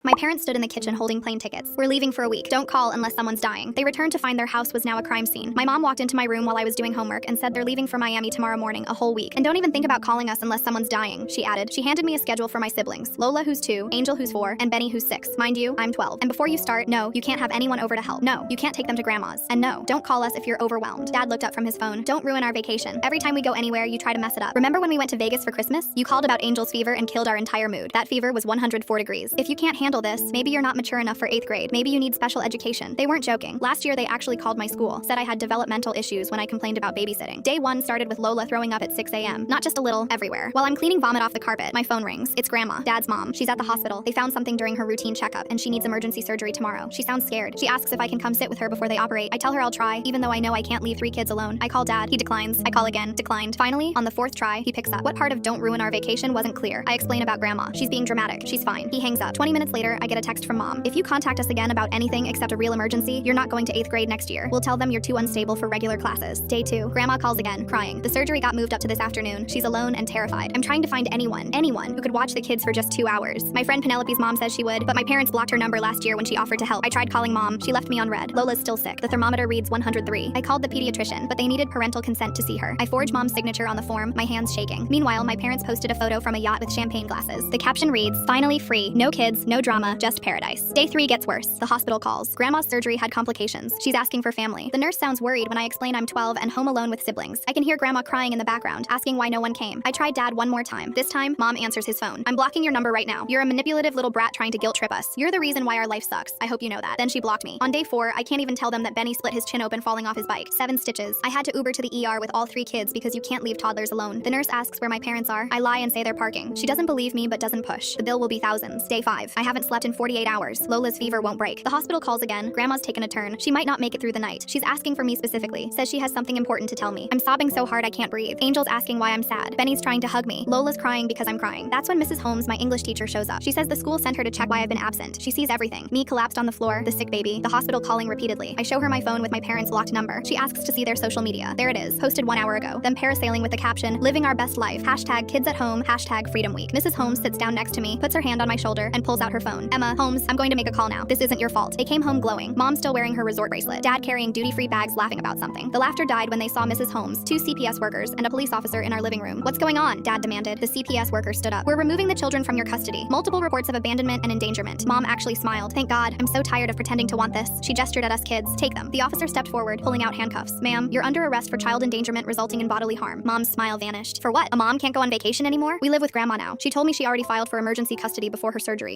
My parents stood in the kitchen holding plane tickets. We're leaving for a week. Don't call unless someone's dying. They returned to find their house was now a crime scene. My mom walked into my room while I was doing homework and said they're leaving for Miami tomorrow morning, a whole week. And don't even think about calling us unless someone's dying, she added. She handed me a schedule for my siblings. Lola, who's 2, Angel, who's 4, and Benny, who's 6. Mind you, I'm 12. And before you start, no, you can't have anyone over to help. No, you can't take them to grandma's. And no, don't call us if you're overwhelmed. Dad looked up from his phone. Don't ruin our vacation. Every time we go anywhere, you try to mess it up. Remember when we went to Vegas for Christmas? You called about Angel's fever and killed our entire mood. That fever was 104 degrees. If you can't handle this, maybe you're not mature enough for 8th grade. Maybe you need special education. They weren't joking. Last year, they actually called my school, said I had developmental issues when I complained about babysitting. Day 1 started with Lola throwing up at 6 a.m. Not just a little, everywhere. While I'm cleaning vomit off the carpet, my phone rings. It's Grandma, Dad's mom. She's at the hospital. They found something during her routine checkup, and she needs emergency surgery tomorrow. She sounds scared. She asks if I can come sit with her before they operate. I tell her I'll try, even though I know I can't leave 3 kids alone. I call Dad. He declines. I call again. Declined. Finally, on the 4th try, he picks up. What part of don't ruin our vacation wasn't clear? I explain about Grandma. She's being dramatic. She's fine. He hangs up. 20 minutes later, I get a text from Mom. If you contact us again about anything except a real emergency, you're not going to 8th grade next year. We'll tell them you're too unstable for regular classes. Day 2. Grandma calls again, crying. The surgery got moved up to this afternoon. She's alone and terrified. I'm trying to find anyone who could watch the kids for just 2 hours. My friend Penelope's mom says she would, but my parents blocked her number last year when she offered to help. I tried calling Mom. She left me on red. Lola's still sick. The thermometer reads 103. I called the pediatrician, but they needed parental consent to see her. I forged Mom's signature on the form, my hands shaking. Meanwhile, my parents posted a photo from a yacht with champagne glasses. The caption reads, "Finally free. No kids, no drama, just paradise." Day 3 gets worse. The hospital calls. Grandma's surgery had complications. She's asking for family. The nurse sounds worried when I explain I'm 12 and home alone with siblings. I can hear Grandma crying in the background, asking why no one came. I tried Dad one more time. This time, Mom answers his phone. "I'm blocking your number right now. You're a manipulative little brat trying to guilt trip us. You're the reason why our life sucks. I hope you know that." Then she blocked me. On day 4, I can't even tell them that Benny split his chin open falling off his bike. 7 stitches. I had to Uber to the ER with all 3 kids because you can't leave toddlers alone. The nurse asks where my parents are. I lie and say they're parking. She doesn't believe me but doesn't push. The bill will be thousands. Day 5. I haven't slept in 48 hours. Lola's fever won't break. The hospital calls again. Grandma's taken a turn. She might not make it through the night. She's asking for me specifically. Says she has something important to tell me. I'm sobbing so hard I can't breathe. Angel's asking why I'm sad. Benny's trying to hug me. Lola's crying because I'm crying. That's when Mrs. Holmes, my English teacher, shows up. She says the school sent her to check why I've been absent. She sees everything. Me collapsed on the floor, the sick baby, the hospital calling repeatedly. I show her my phone with my parents' locked number. She asks to see their social media. There it is, posted 1 hour ago. Them parasailing with the caption, "Living our best life. #kids at home. #freedom week." Mrs. Holmes sits down next to me, puts her hand on my shoulder, and pulls out her phone. "Emma, Holmes, I'm going to make a call now. This isn't your fault." They came home glowing. Mom still wearing her resort bracelet. Dad carrying duty-free bags laughing about something. The laughter died when they saw Mrs. Holmes, 2 CPS workers, and a police officer in our living room. "What's going on?" Dad demanded. The CPS worker stood up. "We're removing the children from your custody. Multiple reports of abandonment and endangerment." Mom actually smiled. "Thank God. I'm so tired of pretending to want this." She gestured at us kids. "Take them." The officer stepped forward, pulling out handcuffs. "Ma'am, you're under arrest for child endangerment resulting in bodily harm." Mom's smile vanished. "For what? A mom can't go on vacation anymore? We live with Grandma now. She told me she already filed for emergency custody before her surgery."